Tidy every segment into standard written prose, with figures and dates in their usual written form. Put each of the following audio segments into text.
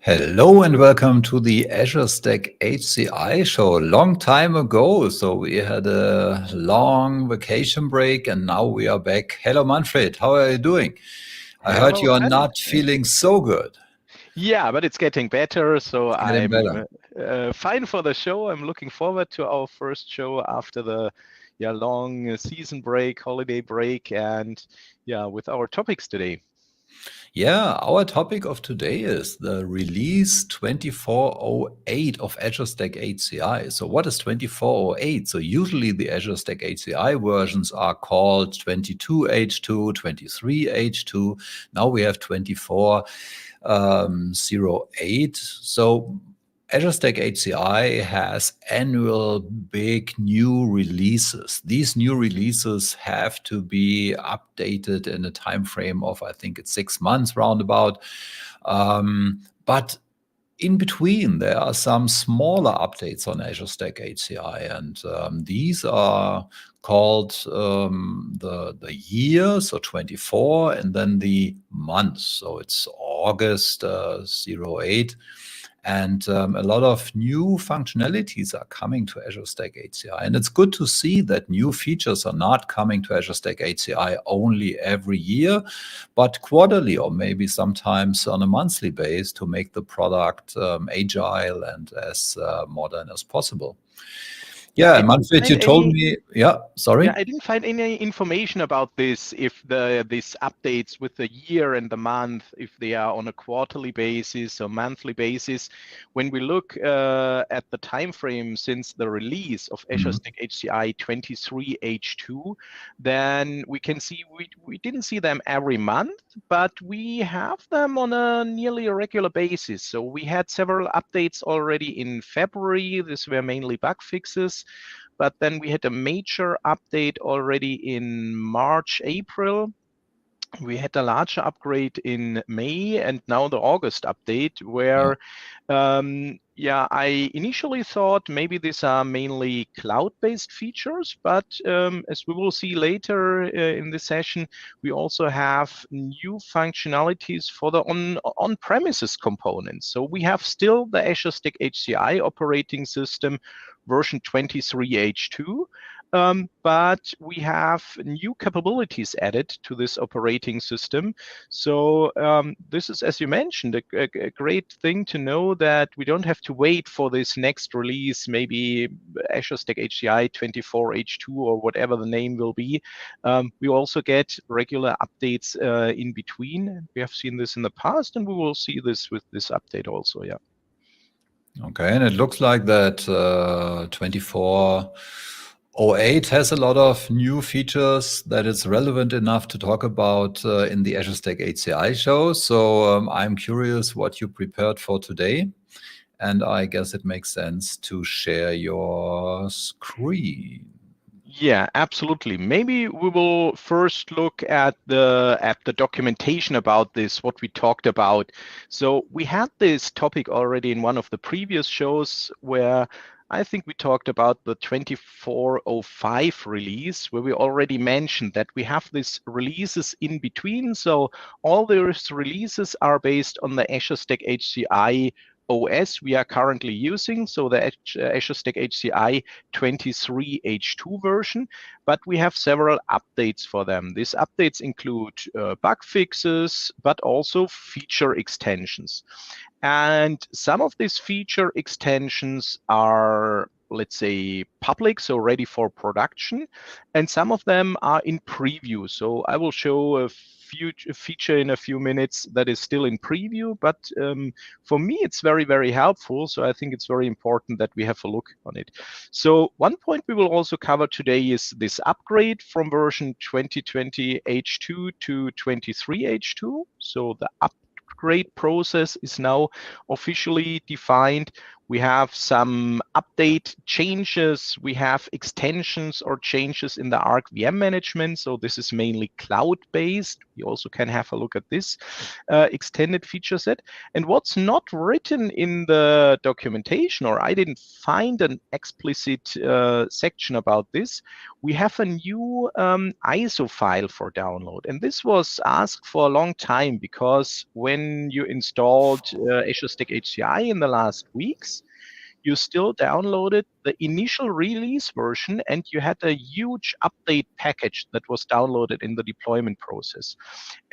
Hello and welcome to the Azure Stack HCI Show. Long time ago, so we had a long vacation break and now we are back. Hello, Manfred. How are you doing? I heard Hello, you are Sven. not feeling so good. Yeah, but it's getting better, so It's getting better. I'm fine for the show. I'm looking forward to our first show after the long season break, holiday break, and with our topics today. Yeah, our topic of today is the release 2408 of Azure Stack HCI. So what is 2408? So usually the Azure Stack HCI versions are called 22H2, 23H2. Now we have 2408. So Azure Stack HCI has annual big new releases. These new releases have to be updated in a time frame of, I think it's 6 months roundabout. But in between, there are some smaller updates on Azure Stack HCI, and these are called the year, so 24, and then the month, so it's August 08. And a lot of new functionalities are coming to Azure Stack HCI. And it's good to see that new features are not coming to Azure Stack HCI only every year, but quarterly or maybe sometimes on a monthly basis to make the product agile and as modern as possible. Yeah, Yeah, I didn't Manfred, you find told any. me, yeah, sorry. Yeah, I didn't find any information about this, if these updates with the year and the month, if they are on a quarterly basis or monthly basis. When we look at the time frame since the release of Azure Mhm. Stack HCI 23H2, then we can see we didn't see them every month, but we have them on a nearly a regular basis. So we had several updates already in February. These were mainly bug fixes. But then we had a major update already in March, April. We had a larger upgrade in May, and now the August update, Yeah. where I initially thought maybe these are mainly cloud-based features, but as we will see later in this session, we also have new functionalities for the on-premises components. So we have still the Azure Stack HCI operating system version 23H2, but we have new capabilities added to this operating system. So this is, as you mentioned, a great thing to know, that we don't have to wait for this next release, maybe Azure Stack HCI 24H2 or whatever the name will be. We also get regular updates in between. We have seen this in the past, and we will see this with this update also, yeah. Okay, and it looks like that 2408 has a lot of new features that it's relevant enough to talk about in the Azure Stack HCI show. So I'm curious what you prepared for today. And I guess it makes sense to share your screen. Yeah, absolutely. Maybe we will first look at the documentation about this, what we talked about. So we had this topic already in one of the previous shows, where I think we talked about the 2405 release, where we already mentioned that we have these releases in between. So all those releases are based on the Azure Stack HCI OS we are currently using, so the Azure Stack HCI 23H2 version, but we have several updates for them. These updates include bug fixes, but also feature extensions. And some of these feature extensions are, let's say, public, so ready for production, and some of them are in preview. So I will show a feature in a few minutes that is still in preview, but for me it's very, very helpful. So I think it's very important that we have a look on it. So one point we will also cover today is this upgrade from version 2020 H2 to 23 H2. So the upgrade process is now officially defined. We have some update changes. We have extensions or changes in the Arc VM management. So this is mainly cloud-based. You also can have a look at this extended feature set. And what's not written in the documentation, or I didn't find an explicit section about this, we have a new ISO file for download. And this was asked for a long time because when you installed Azure Stack HCI in the last weeks, you still downloaded the initial release version and you had a huge update package that was downloaded in the deployment process.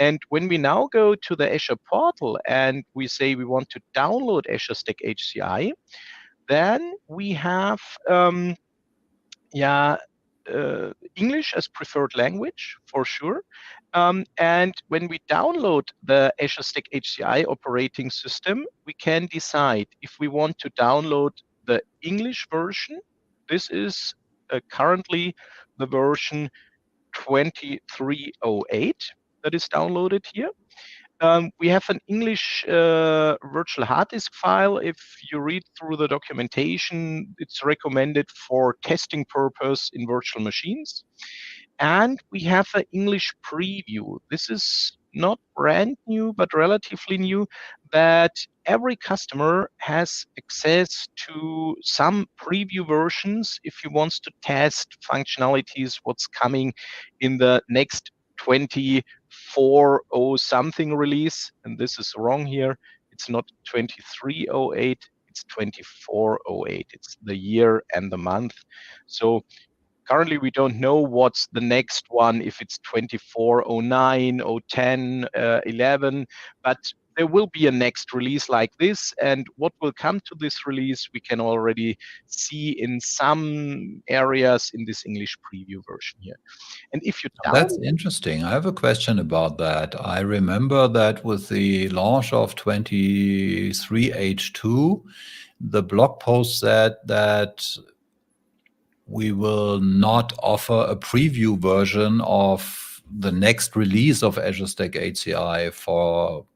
And when we now go to the Azure portal and we say we want to download Azure Stack HCI, then we have English as preferred language for sure. And when we download the Azure Stack HCI operating system, we can decide if we want to download the English version. This is currently the version 2308 that is downloaded here. We have an English virtual hard disk file. If you read through the documentation, it's recommended for testing purpose in virtual machines. And we have an English preview. This is not brand new, but relatively new, that every customer has access to some preview versions if he wants to test functionalities, what's coming in the next 24.0 something release. And this is wrong here. It's not 2308, it's 2408. It's the year and the month. So currently, we don't know what's the next one, if it's 2409, 010, 11, but there will be a next release like this. And what will come to this release, we can already see in some areas in this English preview version here. And if you That's interesting. I have a question about that. I remember that with the launch of 23H2, the blog post said that we will not offer a preview version of the next release of Azure Stack HCI for,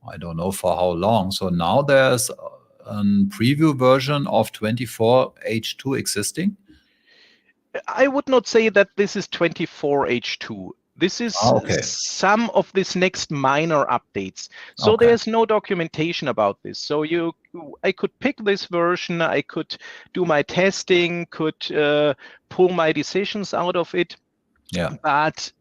I don't know for how long. So now there's a preview version of 24H2 existing? I would not say that this is 24H2. This is some of this next minor updates. So there's no documentation about this. So I could pick this version, I could do my testing, could pull my decisions out of it. Yeah. But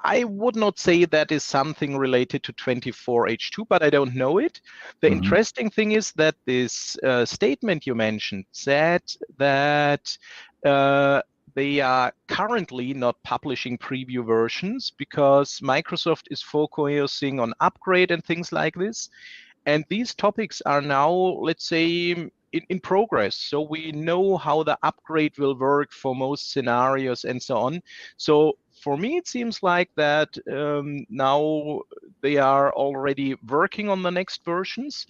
I would not say that is something related to 24H2, but I don't know it. The interesting thing is that this statement you mentioned said that they are currently not publishing preview versions because Microsoft is focusing on upgrade and things like this. And these topics are now, let's say, in progress. So we know how the upgrade will work for most scenarios and so on. So for me, it seems like that now they are already working on the next versions.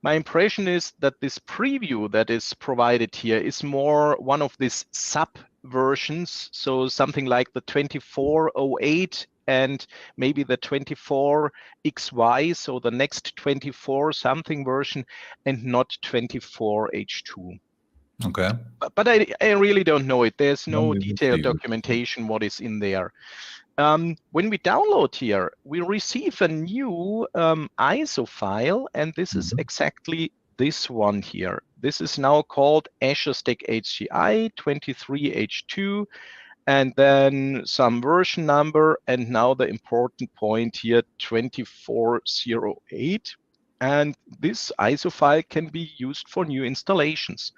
My impression is that this preview that is provided here is more one of these sub versions. So something like the 2408 and maybe the 24XY, so the next 24 something version, and not 24H2. Okay. But I really don't know it. There's no detailed documentation what is in there. When we download here, we receive a new ISO file, and this is exactly this one here. This is now called Azure Stack HCI 23H2, and then some version number, and now the important point here, 2408. And this ISO file can be used for new installations.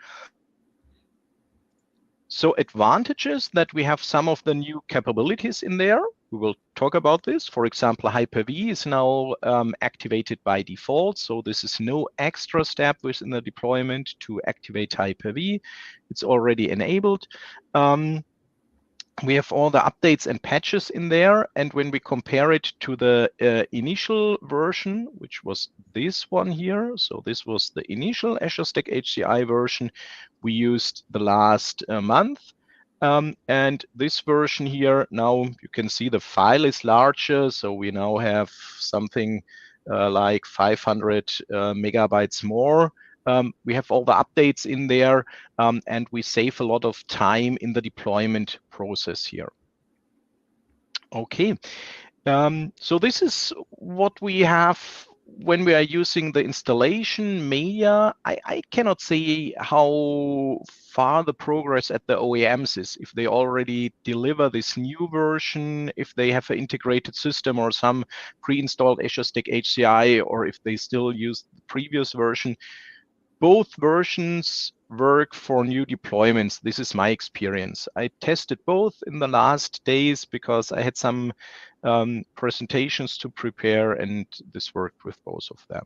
So advantages that we have some of the new capabilities in there. We will talk about this. For example, Hyper-V is now activated by default. So this is no extra step within the deployment to activate Hyper-V. It's already enabled. We have all the updates and patches in there. And when we compare it to the initial version, which was this one here, so this was the initial Azure Stack HCI version we used the last month. And this version here, now you can see the file is larger. So we now have something like 500 megabytes more We have all the updates in there, and we save a lot of time in the deployment process here. Okay, so this is what we have when we are using the installation media. I cannot say how far the progress at the OEMs is, if they already deliver this new version, if they have an integrated system or some pre-installed Azure Stack HCI, or if they still use the previous version. Both versions work for new deployments. This is my experience. I tested both in the last days because I had some presentations to prepare, and this worked with both of them.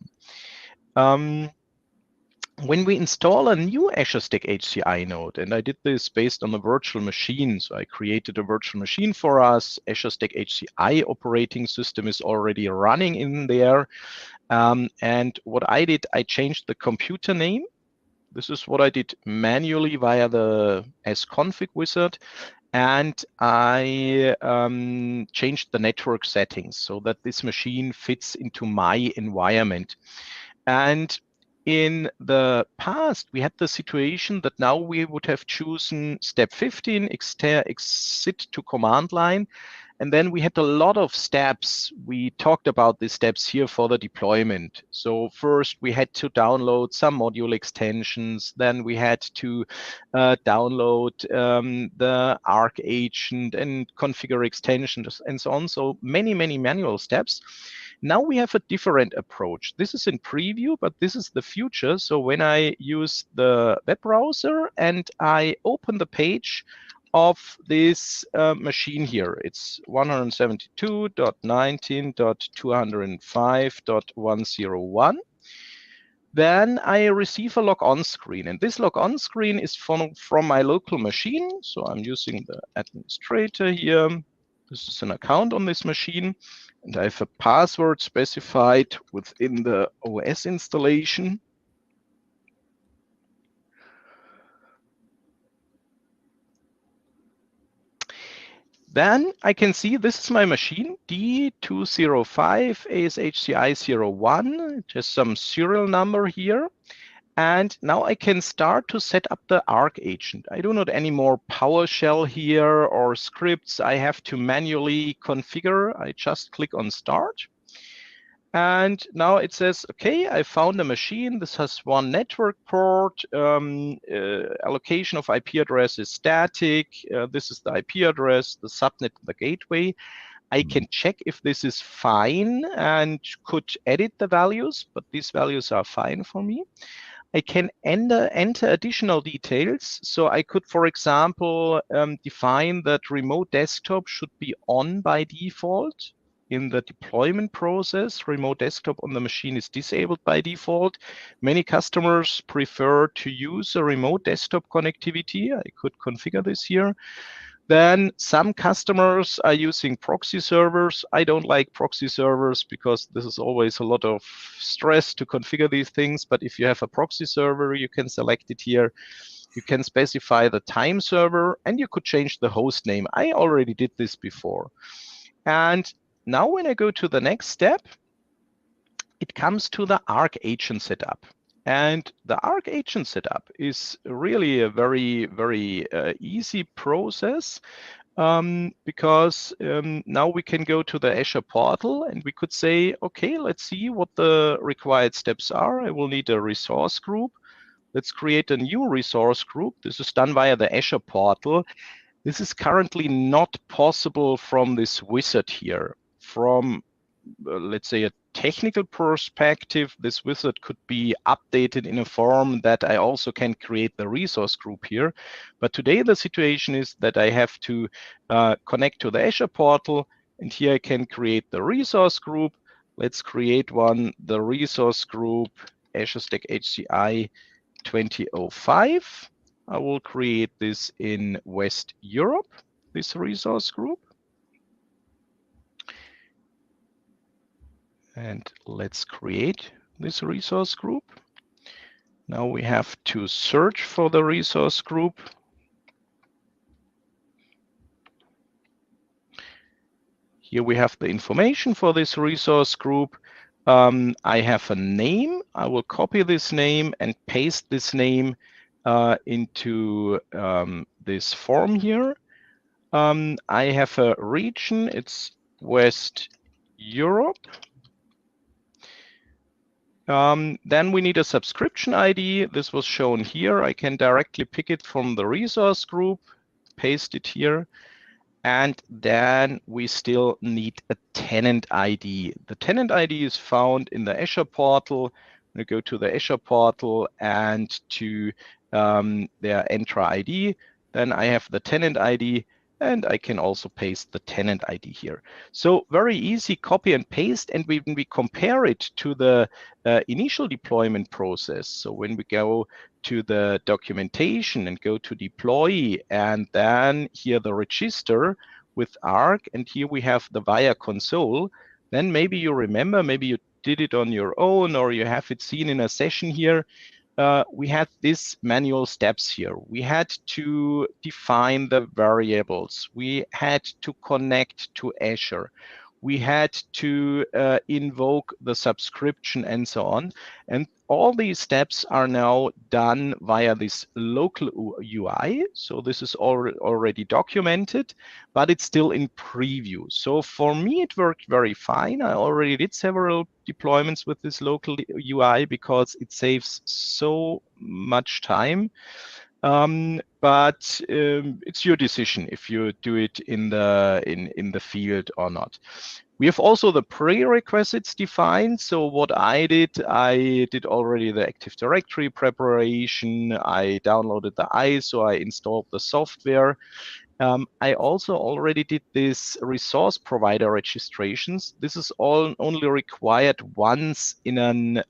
When we install a new Azure Stack HCI node, and I did this based on a virtual machine, so I created a virtual machine for us. Azure Stack HCI operating system is already running in there. And what I did, I changed the computer name. This is what I did manually via the sconfig wizard. And I changed the network settings so that this machine fits into my environment. And in the past, we had the situation that now we would have chosen step 15, exit to command line. And then we had a lot of steps. We talked about these steps here for the deployment. So first we had to download some module extensions. Then we had to download the Arc agent and configure extensions and so on. So many manual steps. Now we have a different approach. This is in preview, but this is the future. So when I use the web browser and I open the page of this machine here, it's 172.19.205.101. Then I receive a log-on screen, and this log-on screen is from my local machine. So I'm using the administrator here. This is an account on this machine, and I have a password specified within the OS installation. Then I can see this is my machine, D205 ASHCI01, just some serial number here. And now I can start to set up the Arc agent. I do not anymore PowerShell here or scripts I have to manually configure. I just click on Start. And now it says, okay, I found a machine. This has one network port. Allocation of IP address is static. This is the IP address, the subnet, the gateway. I can check if this is fine and could edit the values, but these values are fine for me. I can enter additional details. So I could, for example, define that remote desktop should be on by default. In the deployment process, remote desktop on the machine is disabled by default. Many customers prefer to use a remote desktop connectivity. I could configure this here. Then some customers are using proxy servers. I don't like proxy servers because this is always a lot of stress to configure these things. But if you have a proxy server, you can select it here. You can specify the time server, and you could change the host name. I already did this before. And now when I go to the next step, it comes to the Arc agent setup. And the Arc agent setup is really a very easy process because now we can go to the Azure portal and we could say, okay, let's see what the required steps are. I will need a resource group. Let's create a new resource group. This is done via the Azure portal. This is currently not possible from this wizard here. From let's say a technical perspective, this wizard could be updated in a form that I also can create the resource group here. But today the situation is that I have to connect to the Azure portal, and here I can create the resource group. Let's create one, the resource group Azure Stack HCI 2005. I will create this in West Europe, this resource group. And let's create this resource group. Now we have to search for the resource group. Here we have the information for this resource group. I have a name. I will copy this name and paste this name into this form here. I have a region. It's West Europe. Then we need a subscription ID. This was shown here. I can directly pick it from the resource group, paste it here. And then we still need a tenant ID. The tenant ID is found in the Azure portal. We go to the Azure portal and to their Entra ID. Then I have the tenant ID, and I can also paste the tenant ID here. So very easy copy and paste. And when we compare it to the initial deployment process, so when we go to the documentation and go to deploy, and then here the register with Arc, and here we have the VIA console, then maybe you remember, maybe you did it on your own or you have it seen in a session here. We had these manual steps here. We had to define the variables. We had to connect to Azure. We had to invoke the subscription and so on. And all these steps are now done via this local UI. So this is already documented, but it's still in preview. So for me, it worked very fine. I already did several deployments with this local UI because it saves so much time. But it's your decision if you do it in the field or not. We have also the prerequisites defined. So what I did already the Active Directory preparation. I downloaded the ISO, I installed the software. I also already did this resource provider registrations. This is all only required once in an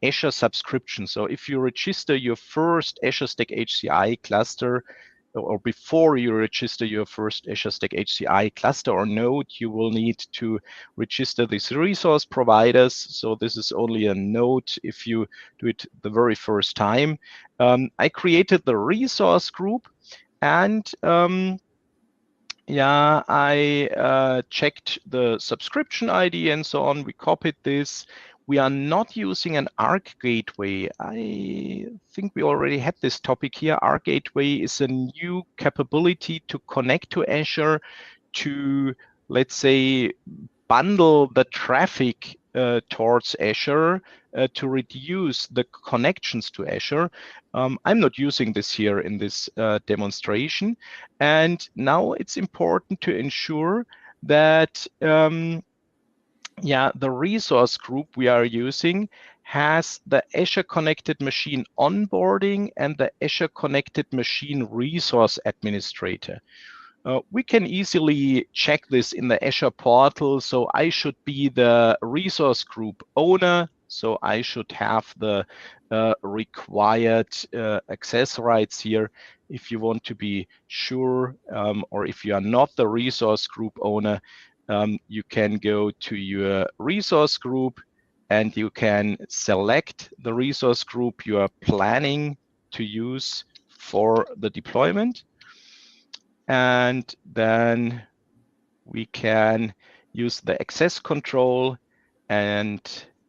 Azure subscription. So if you register your first Azure Stack HCI cluster, or before you register your first Azure Stack HCI cluster or node, you will need to register these resource providers. So this is only a node if you do it the very first time. I created the resource group, and I checked the subscription ID and so on. We copied this. We are not using an Arc gateway. I think we already had this topic here. Arc gateway is a new capability to connect to Azure to, let's say, bundle the traffic towards Azure to reduce the connections to Azure. I'm not using this here in this demonstration. And now it's important to ensure that the resource group we are using has the Azure Connected Machine onboarding and the Azure Connected Machine resource administrator. We can easily check this in the Azure portal. So I should be the resource group owner. So I should have the required access rights here. If you want to be sure, or if you are not the resource group owner, you can go to your resource group and you can select the resource group you are planning to use for the deployment. And then we can use the access control and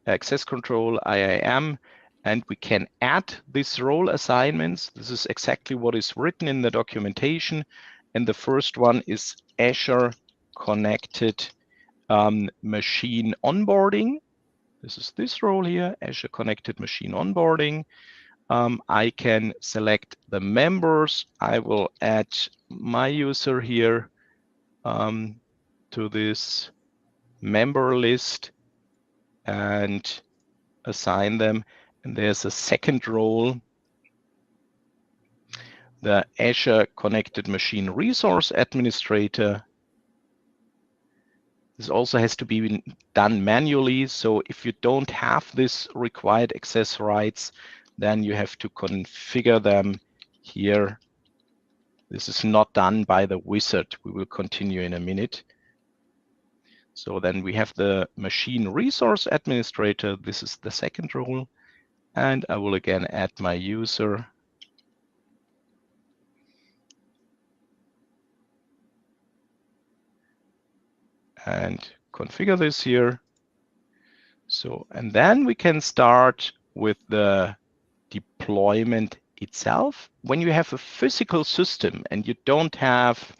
access control IAM, and we can add these role assignments. This is exactly what is written in the documentation. And the first one is Azure Connected Machine Onboarding. This is this role here, Azure Connected Machine Onboarding. I can select the members. I will add my user here to this member list and assign them. And there's a second role, the Azure Connected Machine Resource Administrator. This also has to be done manually. So if you don't have this required access rights, then you have to configure them here. This is not done by the wizard. We will continue in a minute. So then we have the machine resource administrator. This is the second role. And I will again add my user. And configure this here. So, and then we can start with the deployment itself. When you have a physical system and you don't have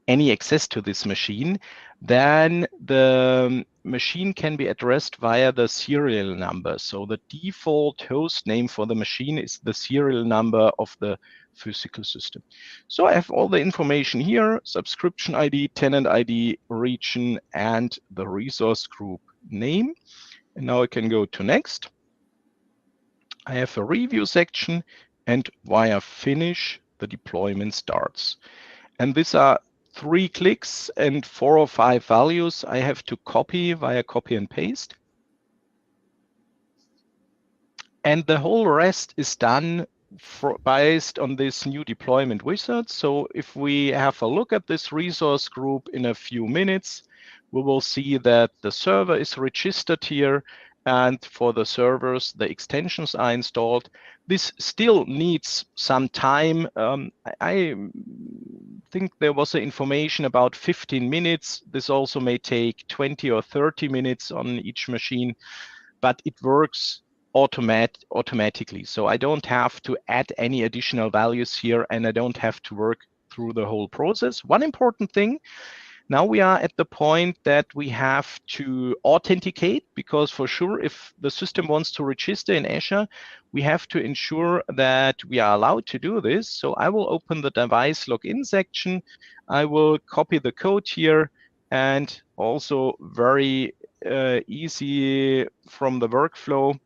any access to this machine, then the machine can be addressed via the serial number. So the default host name for the machine is the serial number of the physical system. So I have all the information here: subscription ID, tenant ID, region, and the resource group name. And now I can go to next. I have a review section, and via finish, the deployment starts. And these are 3 clicks and 4 or 5 values I have to copy via copy and paste. And the whole rest is done based on this new deployment wizard. So if we have a look at this resource group in a few minutes, we will see that the server is registered here. And for the servers, the extensions are installed. This still needs some time. I think there was information about 15 minutes. This also may take 20 or 30 minutes on each machine, but it works automatically. So I don't have to add any additional values here, and I don't have to work through the whole process. One important thing, now we are at the point that we have to authenticate, because for sure, if the system wants to register in Azure, we have to ensure that we are allowed to do this. So I will open the device login section. I will copy the code here, and also very easy from the workflow.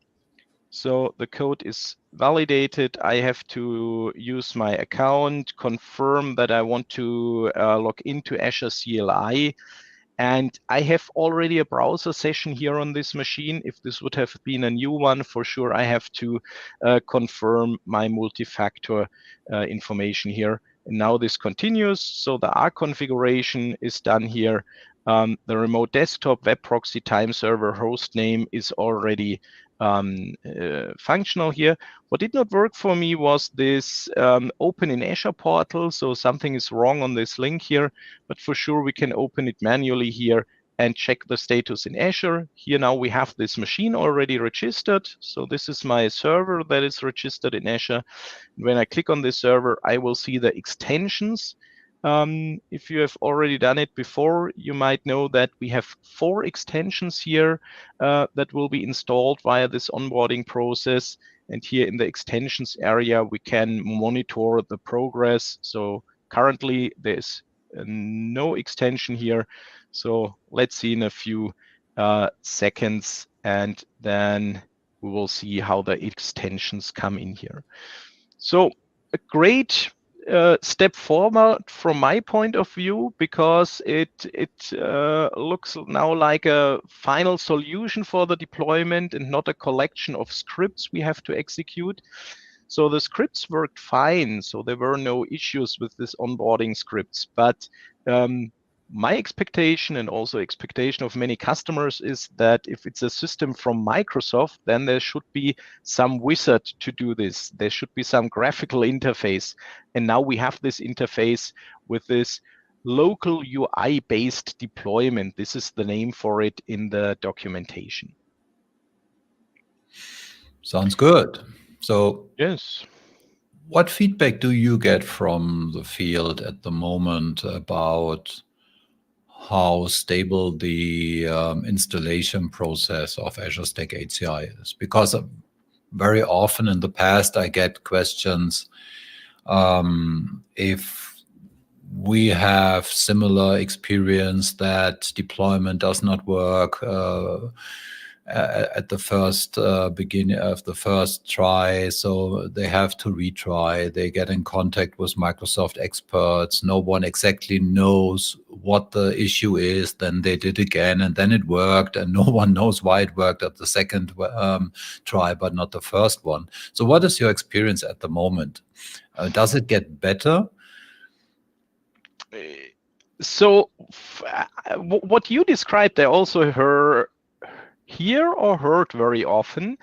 So the code is validated. I have to use my account, confirm that I want to log into Azure CLI. And I have already a browser session here on this machine. If this would have been a new one, for sure, I have to confirm my multi-factor information here. And now this continues. So the R configuration is done here. The remote desktop web proxy time server host name is already functional here. What did not work for me was this open in Azure portal. So something is wrong on this link here, but for sure we can open it manually here and check the status in Azure. Here now we have this machine already registered. So this is my server that is registered in Azure. When I click on this server, I will see the extensions. If you have already done it before, you might know that we have 4 extensions here that will be installed via this onboarding process. And here in the extensions area, we can monitor the progress. So currently there's no extension here. So let's see in a few seconds, and then we will see how the extensions come in here. So a great step forward from my point of view, because it looks now like a final solution for the deployment and not a collection of scripts we have to execute. So the scripts worked fine, so there were no issues with this onboarding scripts. But my expectation, and also expectation of many customers, is that if it's a system from Microsoft, then there should be some wizard to do this. There should be some graphical interface. And now we have this interface with this local UI-based deployment. This is the name for it in the documentation. Sounds good. So yes. What feedback do you get from the field at the moment about how stable the installation process of Azure Stack HCI is? Because very often in the past I get questions if we have similar experience that deployment does not work at the first beginning of the first try, so they have to retry. They get in contact with Microsoft experts. No one exactly knows what the issue is. Then they did again, and then it worked, and no one knows why it worked at the second try, but not the first one. So what is your experience at the moment? Does it get better? So what you described, I also heard very often.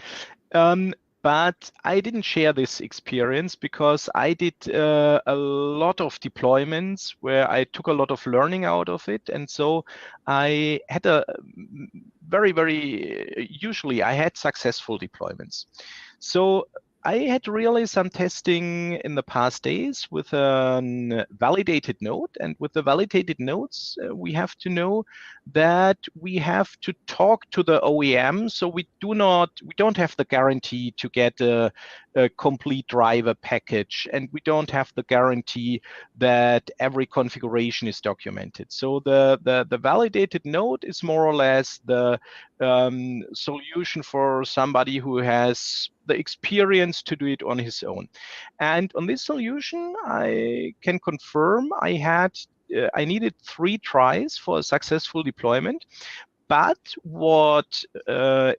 But I didn't share this experience because I did a lot of deployments where I took a lot of learning out of it. And so I had usually I had successful deployments. So I had really some testing in the past days with a validated node. And with the validated nodes, we have to know that we have to talk to the OEM. So we don't have the guarantee to get a complete driver package, and we don't have the guarantee that every configuration is documented. So the validated node is more or less the solution for somebody who has the experience to do it on his own. And on this solution, I can confirm I needed 3 tries for a successful deployment. But what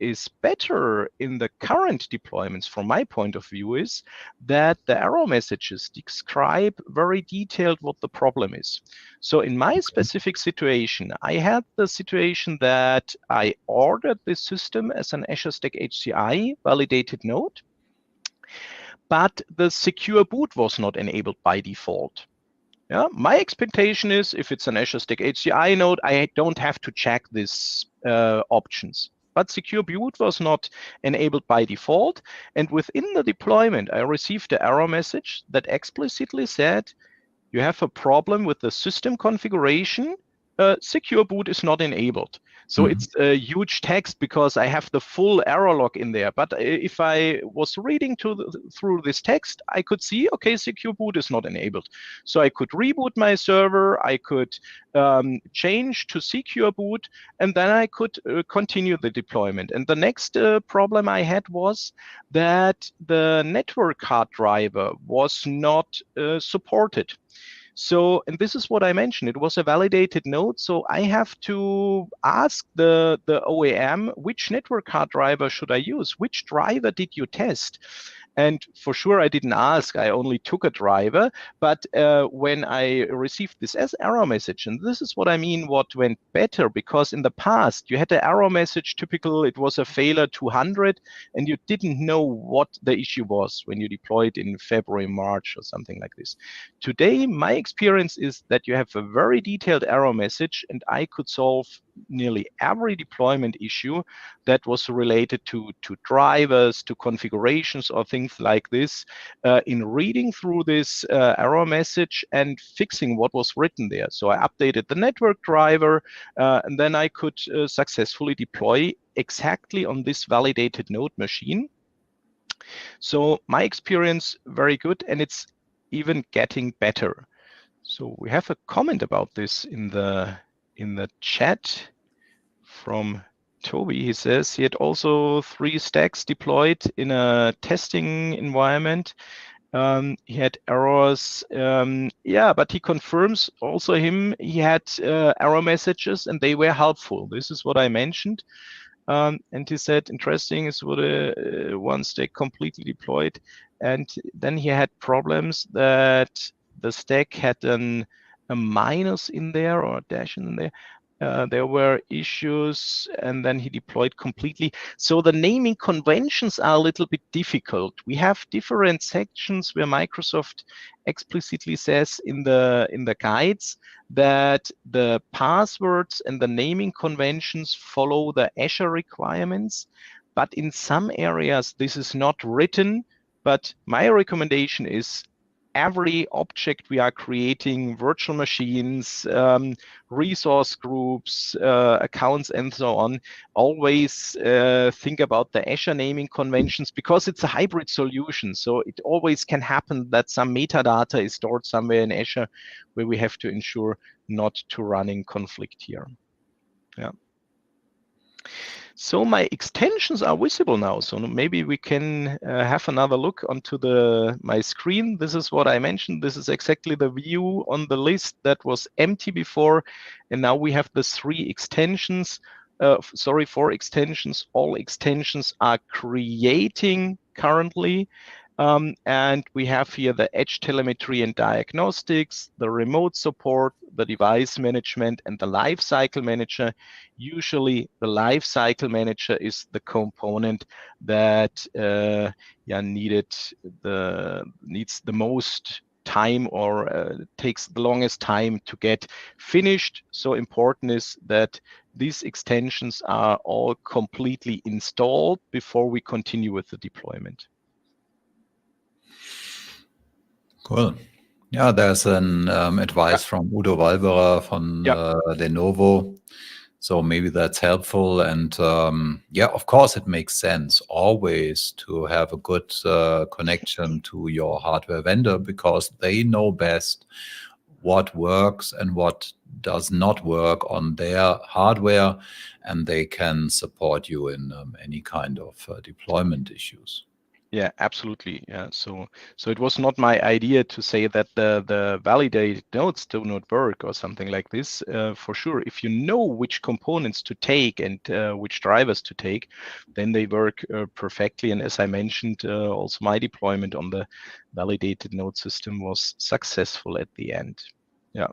is better in the current deployments, from my point of view, is that the error messages describe very detailed what the problem is. So in my specific situation, I had the situation that I ordered this system as an Azure Stack HCI validated node, but the secure boot was not enabled by default. Yeah, my expectation is if it's an Azure Stack HCI node, I don't have to check these options. But secure boot was not enabled by default. And within the deployment, I received an error message that explicitly said, you have a problem with the system configuration. Secure boot is not enabled. So it's a huge text because I have the full error log in there. But if I was reading through this text, I could see, okay, secure boot is not enabled. So I could reboot my server, I could change to secure boot, and then I could continue the deployment. And the next problem I had was that the network card driver was not supported. So, and this is what I mentioned, it was a validated node. So I have to ask the OEM, which network card driver should I use? Which driver did you test? And for sure, I didn't ask. I only took a driver. But when I received this as error message, and this is what I mean, what went better, because in the past, you had the error message, typical, it was a failure 200, and you didn't know what the issue was when you deployed in February, March, or something like this. Today, my experience is that you have a very detailed error message, and I could solve nearly every deployment issue that was related to drivers, to configurations, or things like this, in reading through this error message and fixing what was written there. So I updated the network driver, and then I could successfully deploy exactly on this validated node machine. So my experience, very good, and it's even getting better. So we have a comment about this in the chat from Toby. He says he had also 3 stacks deployed in a testing environment. He had errors. Yeah, but he confirms also he had error messages, and they were helpful. This is what I mentioned. And he said, interesting is what one stack completely deployed. And then he had problems that the stack had a minus in there or a dash in there. There were issues, and then he deployed completely. So the naming conventions are a little bit difficult. We have different sections where Microsoft explicitly says in the guides that the passwords and the naming conventions follow the Azure requirements. But in some areas, this is not written. But my recommendation is every object we are creating, virtual machines, resource groups, accounts, and so on, always think about the Azure naming conventions, because it's a hybrid solution. So it always can happen that some metadata is stored somewhere in Azure where we have to ensure not to run in conflict here. Yeah. So my extensions are visible now. So maybe we can have another look onto my screen. This is what I mentioned. This is exactly the view on the list that was empty before. And now we have the 3 extensions. 4 extensions. All extensions are creating currently. And we have here the edge telemetry and diagnostics, the remote support, the device management, and the lifecycle manager. Usually, the lifecycle manager is the component that needs the most time, or takes the longest time to get finished. So important is that these extensions are all completely installed before we continue with the deployment. Cool. Yeah, there's an advice from Udo Walberer from Lenovo. So maybe that's helpful. And yeah, of course, it makes sense always to have a good connection to your hardware vendor, because they know best what works and what does not work on their hardware, and they can support you in any kind of deployment issues. Yeah, absolutely. Yeah. So it was not my idea to say that the validated nodes do not work or something like this. For sure, if you know which components to take and which drivers to take, then they work perfectly. And as I mentioned, also my deployment on the validated node system was successful at the end. Yeah.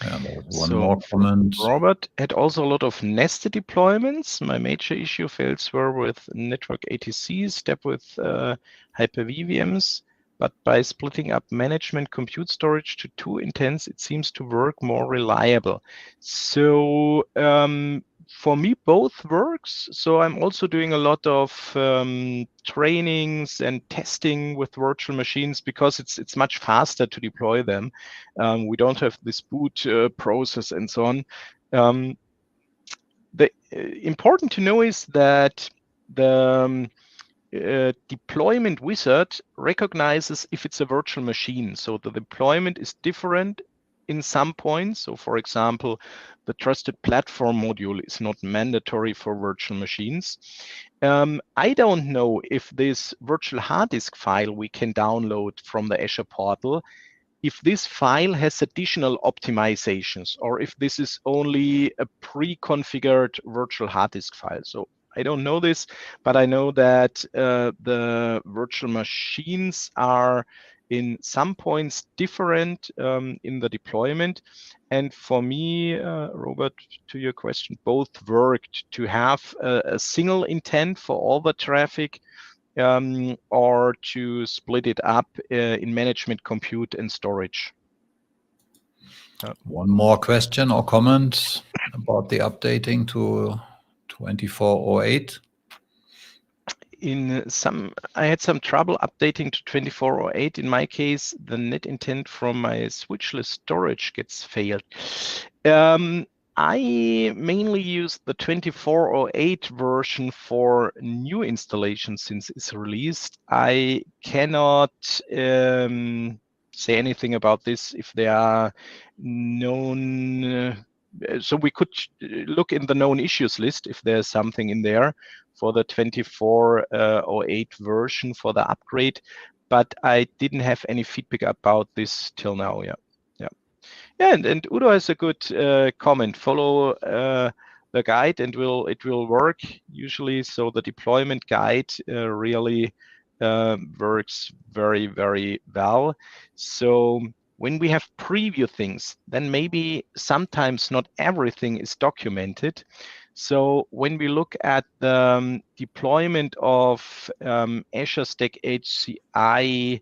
And one more comment. Robert had also a lot of nested deployments. My major issue fails were with network ATCs, step with Hyper-V VMs, but by splitting up management compute storage to 2 intents, it seems to work more reliable. So for me, both works. So I'm also doing a lot of trainings and testing with virtual machines, because it's much faster to deploy them. We don't have this boot process and so on. The important to know is that the deployment wizard recognizes if it's a virtual machine. So the deployment is different in some points. So for example, the trusted platform module is not mandatory for virtual machines. I don't know if this virtual hard disk file we can download from the Azure portal, if this file has additional optimizations, or if this is only a pre-configured virtual hard disk file. So I don't know this, but I know that the virtual machines are in some points different in the deployment. And for me, Robert, to your question, both worked to have a single intent for all the traffic, or to split it up in management, compute, and storage. One more question or comment about the updating to 2408. I had some trouble updating to 2408. In my case, the net intent from my switchless storage gets failed. I mainly use the 2408 version for new installations since it's released. I cannot say anything about this if there are known. So we could look in the known issues list if there's something in there for the 2408 version for the upgrade, but I didn't have any feedback about this till now. Yeah. And Udo has a good comment. Follow the guide, and it will work usually. So the deployment guide really works very, very well. So when we have preview things, then maybe sometimes not everything is documented. So when we look at the deployment of Azure Stack HCI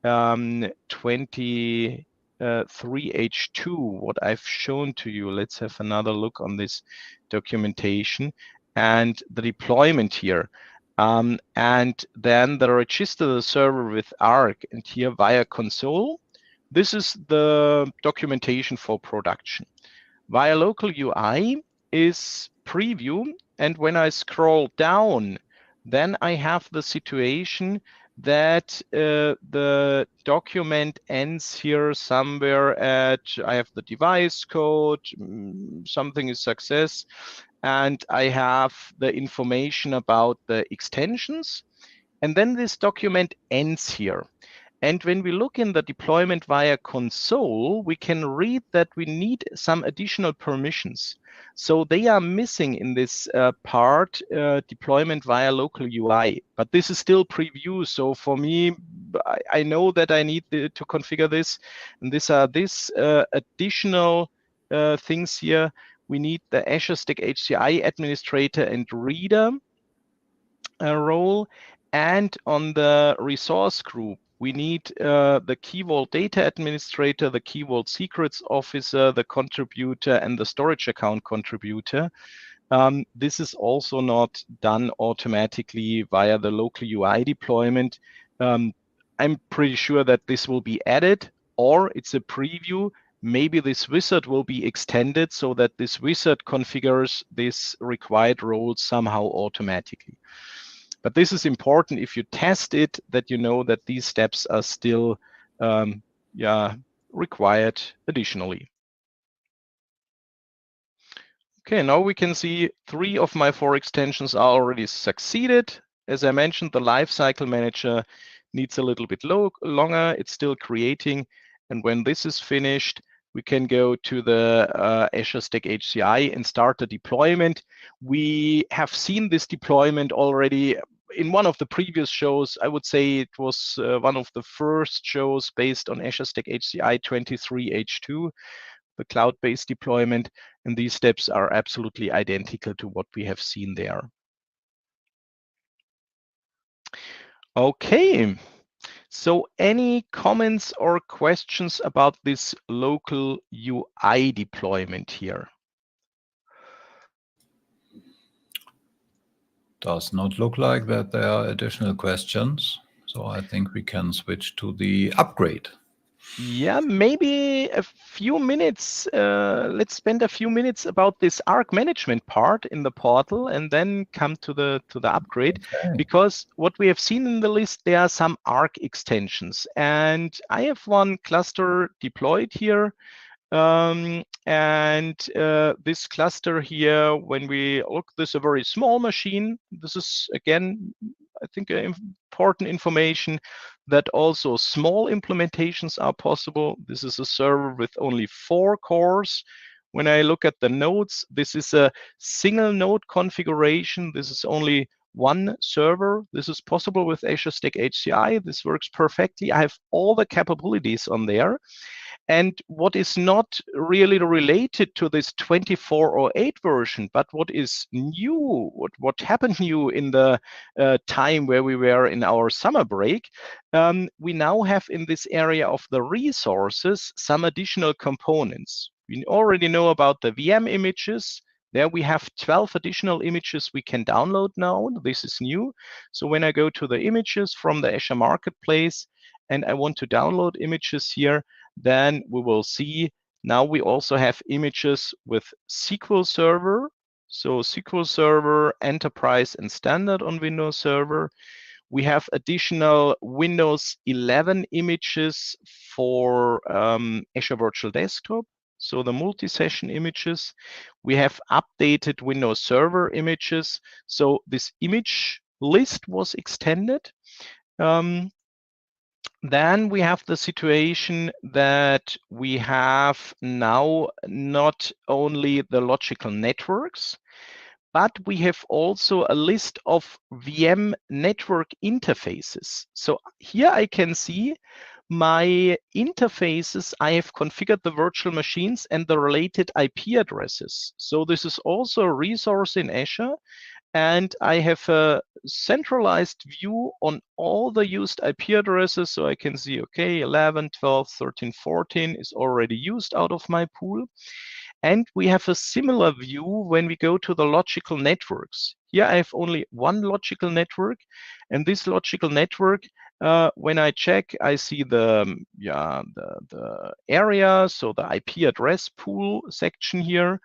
23H2, what I've shown to you, let's have another look on this documentation and the deployment here. And then the register the server with Arc, and here via console. This is the documentation for production. Via local UI is preview, and when I scroll down, then I have the situation that the document ends here somewhere at, I have the device code, something is success, and I have the information about the extensions. And then this document ends here. And when we look in the deployment via console, we can read that we need some additional permissions. So they are missing in this part, deployment via local UI, but this is still preview. So for me, I know that I need to configure this, and these are additional things here. We need the Azure Stack HCI administrator and reader role, and on the resource group, we need the Key Vault data administrator, the Key Vault secrets officer, the contributor, and the storage account contributor. This is also not done automatically via the local UI deployment. I'm pretty sure that this will be added, or it's a preview. Maybe this wizard will be extended so that this wizard configures this required role somehow automatically. But this is important if you test it, that you know that these steps are still required additionally. Okay, now we can see 3 of my 4 extensions are already succeeded. As I mentioned, the lifecycle manager needs a little bit longer. It's still creating. And when this is finished, we can go to the Azure Stack HCI and start the deployment. We have seen this deployment already in one of the previous shows. I would say it was one of the first shows based on Azure Stack HCI 23H2, the cloud-based deployment, and these steps are absolutely identical to what we have seen there. Okay, so any comments or questions about this local UI deployment here? Does not look like that there are additional questions. So I think we can switch to the upgrade. Yeah, maybe a few minutes. Let's spend a few minutes about this ARC management part in the portal, and then come to the upgrade. Okay. Because what we have seen in the list, there are some ARC extensions, and I have one cluster deployed here. This cluster here, when we look, this is a very small machine. This is, again, I think important information that also small implementations are possible. This is a server with only 4 cores. When I look at the nodes, this is a single node configuration. This is only one server. This is possible with Azure Stack HCI. This works perfectly. I have all the capabilities on there. And what is not really related to this 24.08 version, but what is new, what happened new in the time where we were in our summer break, we now have in this area of the resources some additional components. We already know about the VM images. There we have 12 additional images we can download now. This is new. So when I go to the images from the Azure Marketplace and I want to download images here, then we will see now we also have images with SQL Server. So SQL Server, Enterprise, and Standard on Windows Server. We have additional Windows 11 images for Azure Virtual Desktop. So the multi-session images. We have updated Windows Server images. So this image list was extended. Then we have the situation that we have now not only the logical networks, but we have also a list of VM network interfaces. So here I can see my interfaces. I have configured the virtual machines and the related IP addresses. So this is also a resource in Azure. And I have a centralized view on all the used IP addresses. So I can see, okay, 11, 12, 13, 14 is already used out of my pool. And we have a similar view when we go to the logical networks. Here I have only one logical network. And this logical network, when I check, I see the area, so the IP address pool section here.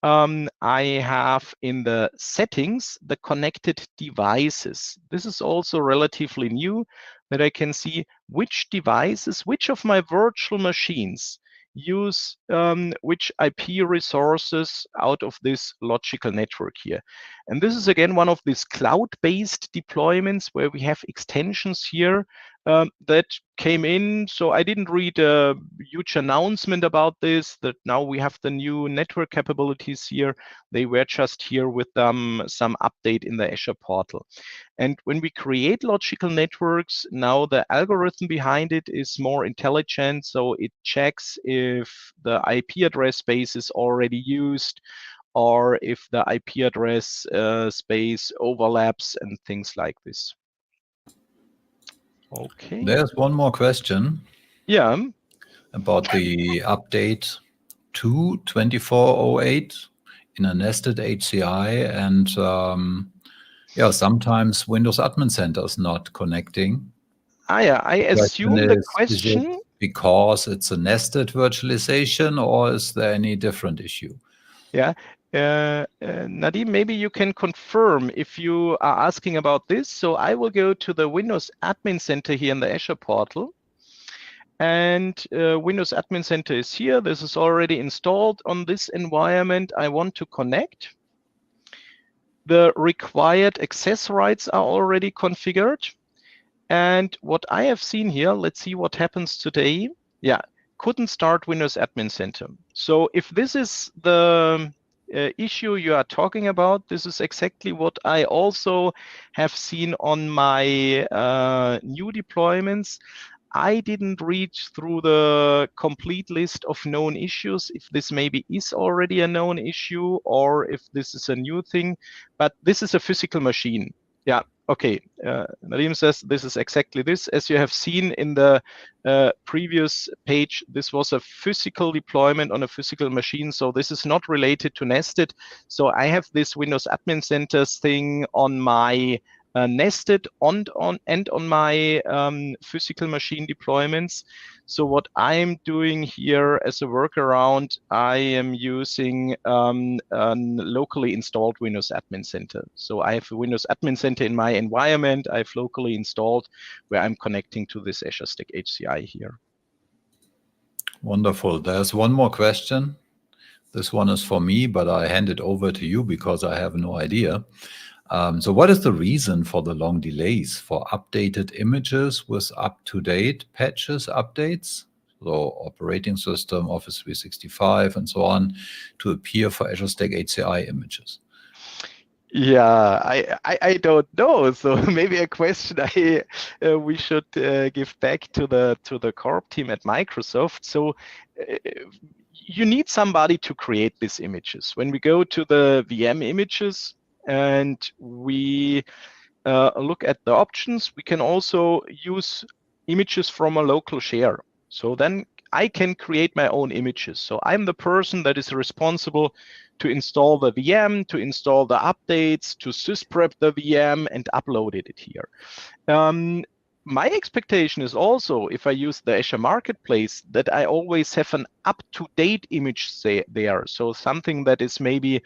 I have in the settings the connected devices. This is also relatively new, that I can see which devices, which of my virtual machines use which IP resources out of this logical network here. And this is again one of these cloud-based deployments where we have extensions here that came in. So I didn't read a huge announcement about this, that now we have the new network capabilities here. They were just here with some update in the Azure portal. And when we create logical networks, now the algorithm behind it is more intelligent. So it checks if the IP address space is already used, or if the IP address space overlaps and things like this. Okay. There's one more question. Yeah. About the update to 2408 in a nested HCI, and yeah, sometimes Windows Admin Center is not connecting. Yeah, I assume the Is question. it because it's a nested virtualization, or is there any different issue? Yeah, Nadim, maybe you can confirm if you are asking about this. So I will go to the Windows Admin Center here in the Azure portal. And Windows Admin Center is here. This is already installed on this environment. I want to connect. The required access rights are already configured. And what I have seen here, let's see what happens today. Yeah, couldn't start Windows Admin Center. So if this is the issue you are talking about, this is exactly what I also have seen on my new deployments. I didn't read through the complete list of known issues, if this maybe is already a known issue or if this is a new thing, but this is a physical machine. Yeah, okay. Nadim says this is exactly this. As you have seen in the previous page, this was a physical deployment on a physical machine. So this is not related to nested. So I have this Windows Admin Centers thing on my nested and on my physical machine deployments. So what I'm doing here as a workaround, I am using a locally installed Windows Admin Center. So I have a Windows Admin Center in my environment I've locally installed where I'm connecting to this Azure Stack HCI here. Wonderful. There's one more question. This one is for me, but I hand it over to you because I have no idea. So what is the reason for the long delays for updated images with up-to-date patches updates? So operating system, Office 365, and so on, to appear for Azure Stack HCI images? Yeah, I don't know. So maybe a question we should give back to the corp team at Microsoft. So you need somebody to create these images. When we go to the VM images and we look at the options, we can also use images from a local share. So then I can create my own images. So I'm the person that is responsible to install the VM, to install the updates, to sysprep the VM and upload it here. My expectation is also, if I use the Azure Marketplace, that I always have an up-to-date image there. So something that is maybe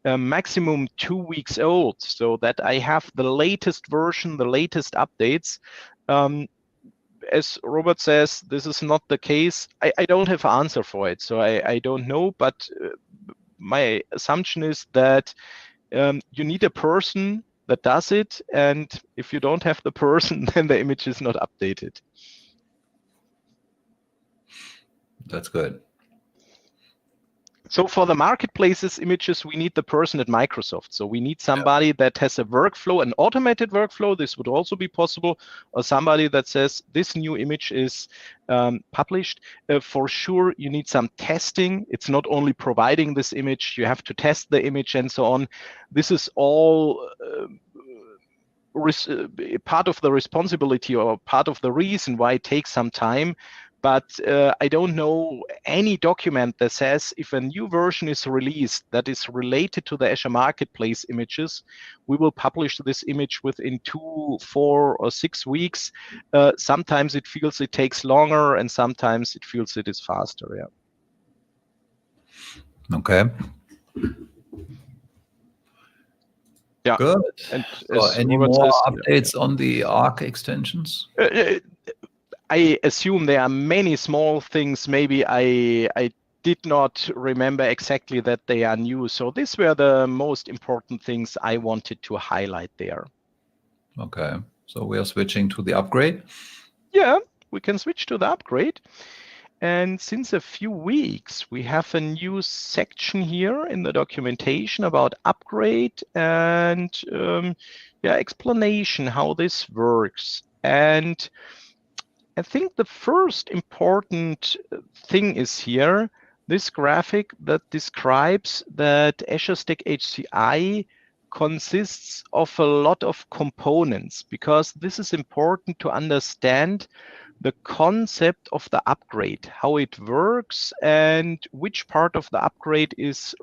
maximum 2 weeks old, so that I have the latest version, the latest updates. As Robert says, this is not the case. I don't have an answer for it, so I don't know, but my assumption is that you need a person that does it, and if you don't have the person, then the image is not updated. That's good. So for the marketplaces images, we need the person at Microsoft. So we need somebody that has a workflow, an automated workflow. This would also be possible, or somebody that says this new image is published. For sure, you need some testing. It's not only providing this image, you have to test the image and so on. This is all part of the responsibility or part of the reason why it takes some time. But I don't know any document that says if a new version is released that is related to the Azure Marketplace images, we will publish this image within 2, 4, or 6 weeks. Sometimes it feels it takes longer, and sometimes it feels it is faster. Yeah. Okay. Yeah. Good. And so any Robert more says, updates on the ARC extensions? I assume there are many small things. Maybe I did not remember exactly that they are new. So these were the most important things I wanted to highlight there. Okay, so we are switching to the upgrade. Yeah, we can switch to the upgrade. And since a few weeks, we have a new section here in the documentation about upgrade and explanation how this works. And I think the first important thing is here, this graphic that describes that Azure Stack HCI consists of a lot of components, because this is important to understand the concept of the upgrade, how it works, and which part of the upgrade is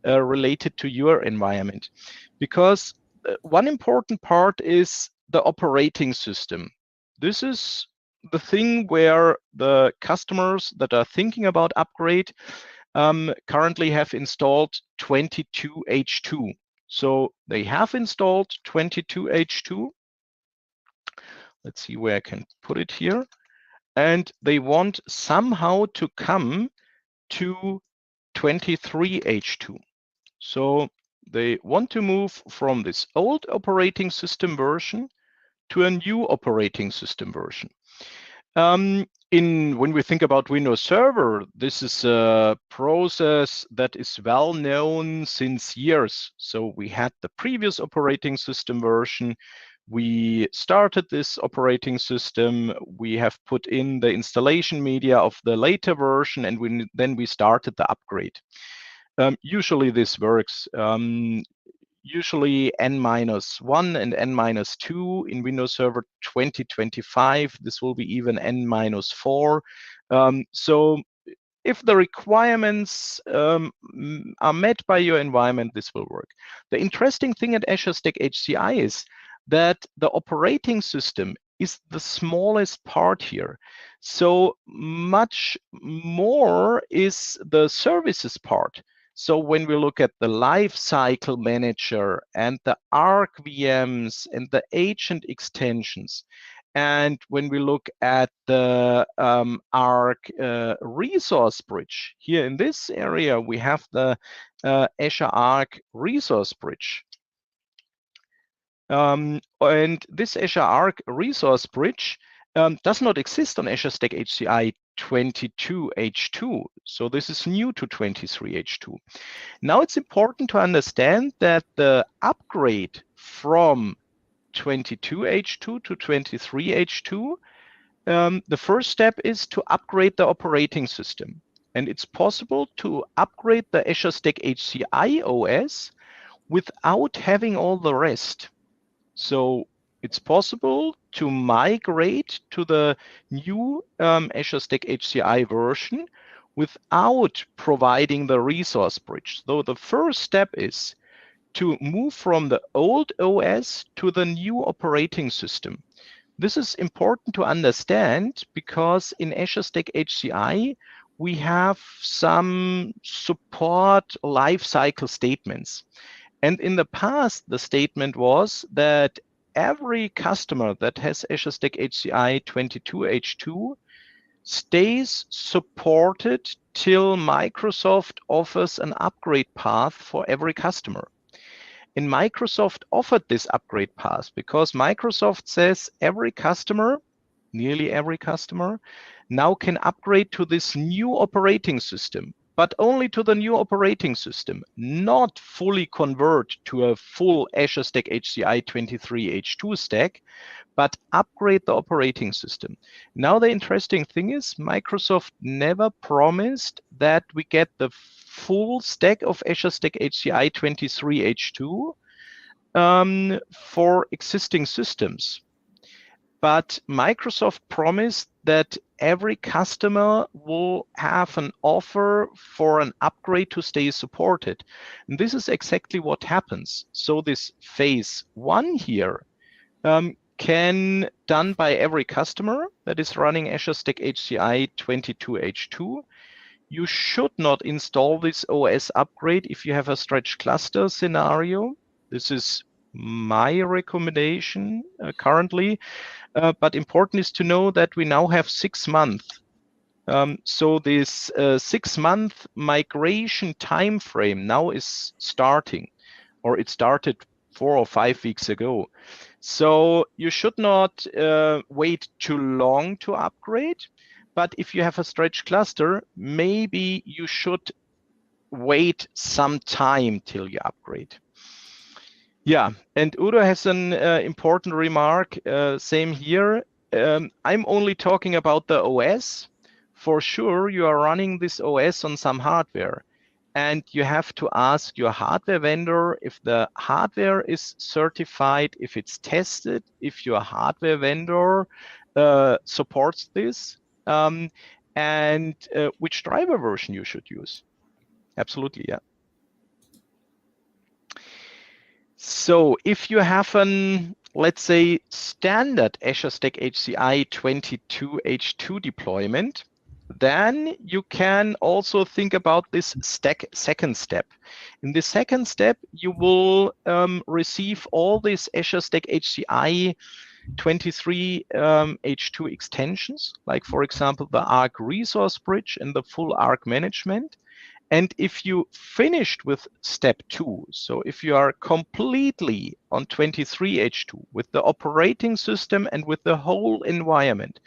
related to your environment. Because one important part is the operating system. This is the thing where the customers that are thinking about upgrade currently have installed 22H2. So they have installed 22H2. Let's see where I can put it here. And they want somehow to come to 23H2. So they want to move from this old operating system version to a new operating system version. When we think about Windows Server, this is a process that is well known since years. So we had the previous operating system version. We started this operating system. We have put in the installation media of the later version, and then we started the upgrade. Usually this works. Usually N-1 and N-2 in Windows Server 2025. This will be even N-4. So if the requirements are met by your environment, this will work. The interesting thing at Azure Stack HCI is that the operating system is the smallest part here. So much more is the services part. So when we look at the lifecycle manager and the Arc VMs and the agent extensions, and when we look at the Arc resource bridge, here in this area, we have the Azure Arc resource bridge. And this Azure Arc resource bridge does not exist on Azure Stack HCI 22H2. So this is new to 23H2. Now it's important to understand that the upgrade from 22H2 to 23H2, the first step is to upgrade the operating system. And it's possible to upgrade the Azure Stack HCI OS without having all the rest. So it's possible to migrate to the new Azure Stack HCI version without providing the resource bridge. So the first step is to move from the old OS to the new operating system. This is important to understand because in Azure Stack HCI, we have some support lifecycle statements. And in the past, the statement was that every customer that has Azure Stack HCI 22H2 stays supported till Microsoft offers an upgrade path for every customer. And Microsoft offered this upgrade path because Microsoft says every customer, nearly every customer, now can upgrade to this new operating system, but only to the new operating system, not fully convert to a full Azure Stack HCI 23H2 stack, but upgrade the operating system. Now, the interesting thing is Microsoft never promised that we get the full stack of Azure Stack HCI 23H2 for existing systems. But Microsoft promised that every customer will have an offer for an upgrade to stay supported. And this is exactly what happens. So this phase 1 here can done by every customer that is running Azure Stack HCI 22H2. You should not install this OS upgrade if you have a stretched cluster scenario. This is my recommendation currently. But important is to know that we now have 6 months. So this 6-month migration time frame now is starting, or it started 4 or 5 weeks ago. So you should not wait too long to upgrade. But if you have a stretched cluster, maybe you should wait some time till you upgrade. Yeah, and Udo has an important remark, same here. I'm only talking about the OS. For sure, you are running this OS on some hardware, and you have to ask your hardware vendor if the hardware is certified, if it's tested, if your hardware vendor supports this, and which driver version you should use. Absolutely, yeah. So if you have an, let's say, standard Azure Stack HCI 22H2 deployment, then you can also think about this second step. In the second step, you will receive all these Azure Stack HCI 23 H2 extensions, like for example, the Arc Resource Bridge and the full Arc management. And if you finished with step 2, so if you are completely on 23H2 with the operating system and with the whole environment,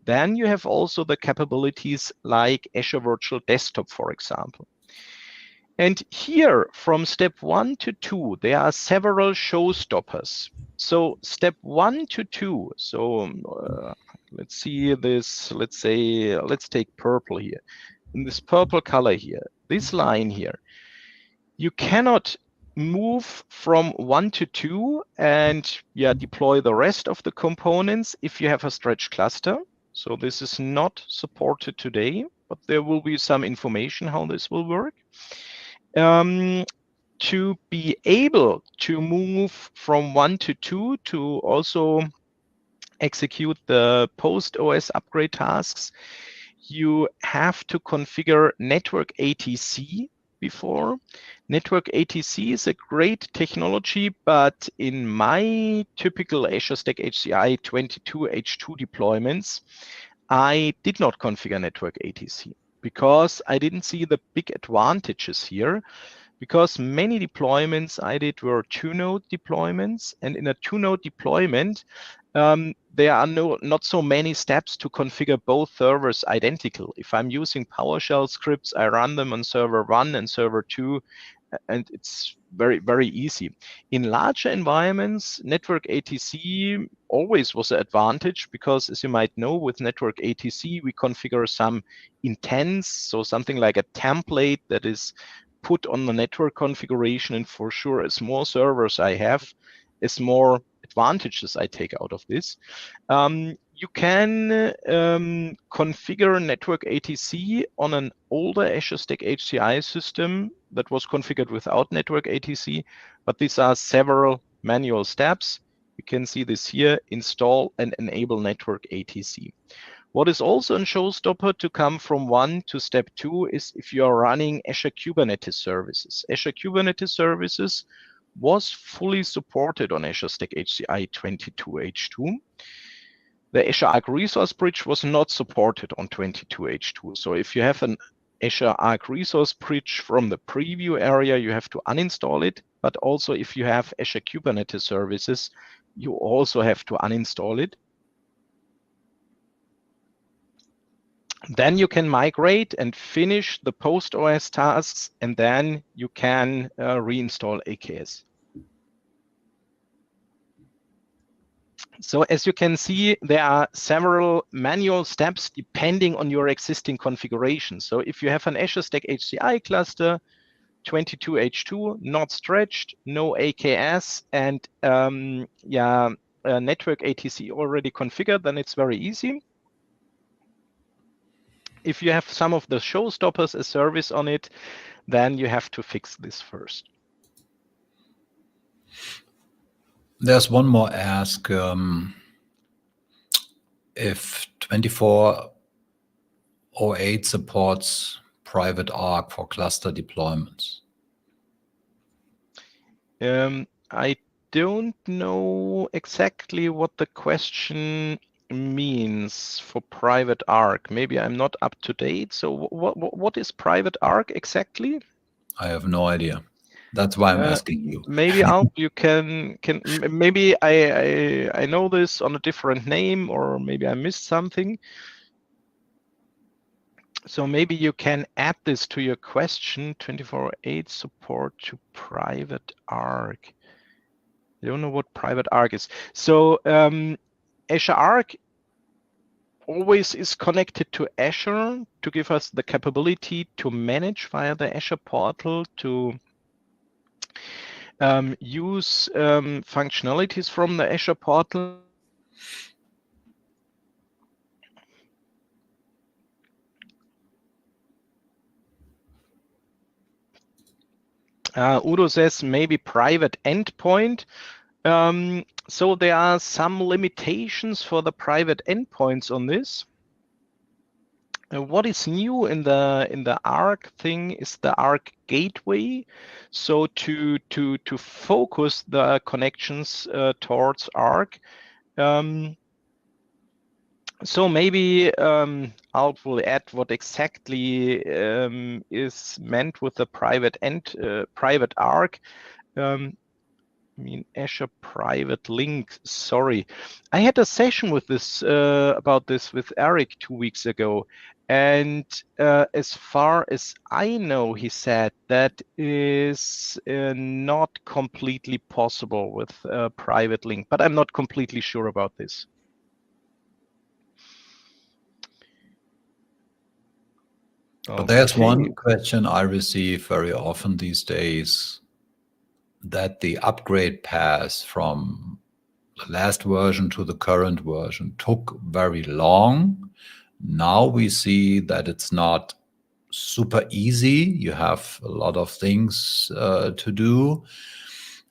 then you have also the capabilities like Azure Virtual Desktop, for example. And here, from step 1 to 2, there are several showstoppers. So step 1 to 2, so let's see this, let's take purple here. In this purple color here, this line here, you cannot move from 1 to 2 and deploy the rest of the components if you have a stretched cluster. So this is not supported today, but there will be some information how this will work. To be able to move from 1 to 2 to also execute the post-OS upgrade tasks, you have to configure network ATC before. Network ATC is a great technology, but in my typical Azure Stack HCI 22H2 deployments, I did not configure network ATC because I didn't see the big advantages here. Because many deployments I did were 2-node deployments, and in a 2-node deployment, there are not so many steps to configure both servers identical. If I'm using PowerShell scripts, I run them on server 1 and server 2, and it's very, very easy. In larger environments, network ATC always was an advantage because, as you might know, with network ATC, we configure some intents, so something like a template that is put on the network configuration, and for sure, as more servers I have, as more advantages I take out of this. You can configure network ATC on an older Azure Stack HCI system that was configured without network ATC, but these are several manual steps. You can see this here, install and enable network ATC. What is also a showstopper to come from 1 to step 2 is if you are running Azure Kubernetes services. Azure Kubernetes services was fully supported on Azure Stack HCI 22H2. The Azure Arc Resource Bridge was not supported on 22H2. So if you have an Azure Arc Resource Bridge from the preview area, you have to uninstall it. But also if you have Azure Kubernetes services, you also have to uninstall it. Then you can migrate and finish the post-OS tasks, and then you can reinstall AKS. So as you can see, there are several manual steps depending on your existing configuration. So if you have an Azure Stack HCI cluster, 22H2, not stretched, no AKS, and network ATC already configured, then it's very easy. If you have some of the showstoppers as service on it, then you have to fix this first. There's one more ask. If 2408 supports private Arc for cluster deployments. I don't know exactly what the question means for private Arc. Maybe I'm not up to date. So what is private Arc exactly? I have no idea. That's why I'm asking you. Maybe Alp, you can maybe I know this on a different name, or maybe I missed something. So maybe you can add this to your question. 24/8 support to private Arc. I don't know what private Arc is. So Azure Arc always is connected to Azure to give us the capability to manage via the Azure portal, to use functionalities from the Azure portal. Udo says maybe private endpoint. So there are some limitations for the private endpoints on this. What is new in the Arc thing is the Arc gateway. So to focus the connections towards Arc. So maybe Alp will add what exactly is meant with the private Arc. I mean, Azure private link. Sorry, I had a session with this about this with Eric 2 weeks ago, and as far as I know, he said that is not completely possible with private link, but I'm not completely sure about this. But there's one question I receive very often these days, that the upgrade path from the last version to the current version took very long. Now we see that it's not super easy. You have a lot of things to do.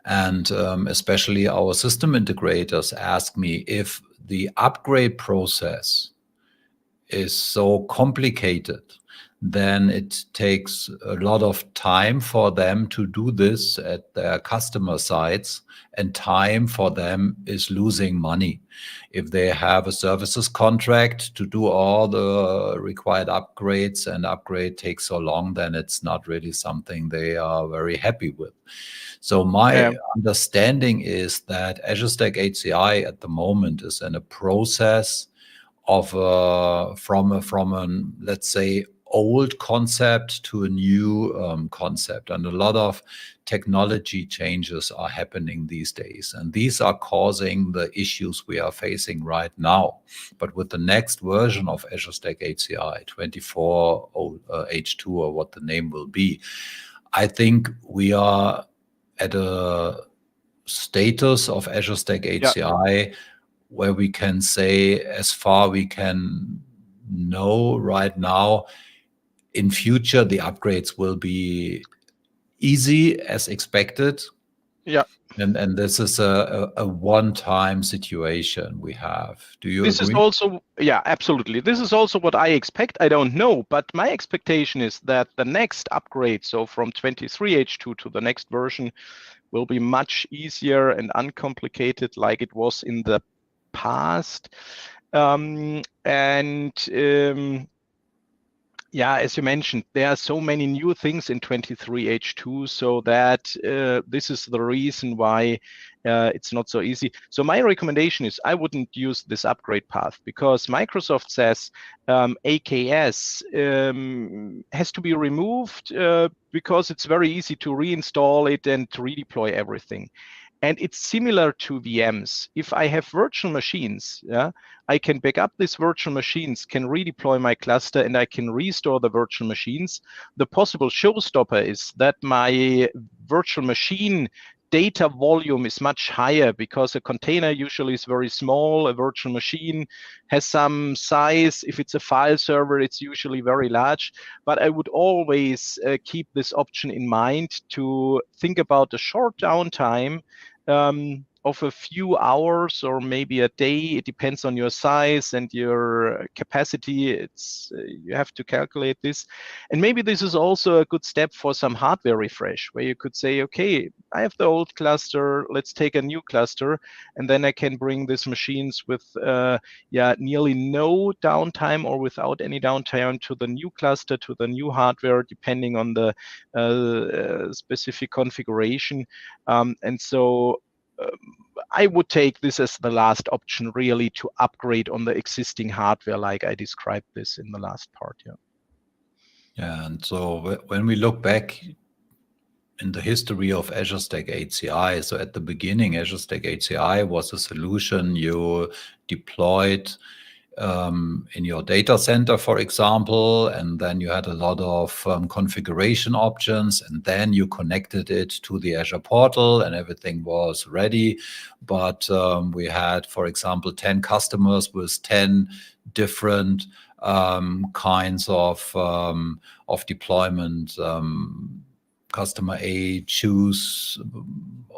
And especially our system integrators ask me if the upgrade process is so complicated, then it takes a lot of time for them to do this at their customer sites, and time for them is losing money. If they have a services contract to do all the required upgrades, and upgrade takes so long, then it's not really something they are very happy with. So my understanding is that Azure Stack HCI at the moment is in a process of from an, let's say, old concept to a new concept, and a lot of technology changes are happening these days, and these are causing the issues we are facing right now. But with the next version of Azure Stack HCI 24 H2, or what the name will be, I think we are at a status of Azure Stack HCI where we can say, as far we can know right now, in future the upgrades will be easy as expected. Yeah. And this is a one-time situation we have. Do you agree? This is also, yeah, absolutely. This is also what I expect. I don't know, but my expectation is that the next upgrade, so from 23H2 to the next version, will be much easier and uncomplicated like it was in the past. Yeah, as you mentioned, there are so many new things in 23H2, so that this is the reason why it's not so easy. So my recommendation is I wouldn't use this upgrade path, because Microsoft says AKS has to be removed because it's very easy to reinstall it and to redeploy everything. And it's similar to VMs. If I have virtual machines, I can back up these virtual machines, can redeploy my cluster, and I can restore the virtual machines. The possible showstopper is that my virtual machine data volume is much higher, because a container usually is very small. A virtual machine has some size. If it's a file server, it's usually very large. But I would always keep this option in mind, to think about the short downtime of a few hours or maybe a day. It depends on your size and your capacity. You have to calculate this. And maybe this is also a good step for some hardware refresh, where you could say, okay, I have the old cluster, let's take a new cluster, and then I can bring these machines with nearly no downtime or without any downtime to the new cluster, to the new hardware, depending on the specific configuration. And so I would take this as the last option, really, to upgrade on the existing hardware, like I described this in the last part. Yeah, and so when we look back in the history of Azure Stack HCI, so at the beginning, Azure Stack HCI was a solution you deployed in your data center, for example, and then you had a lot of configuration options, and then you connected it to the Azure portal and everything was ready. But we had, for example, 10 customers with 10 different kinds of deployment. Customer A choose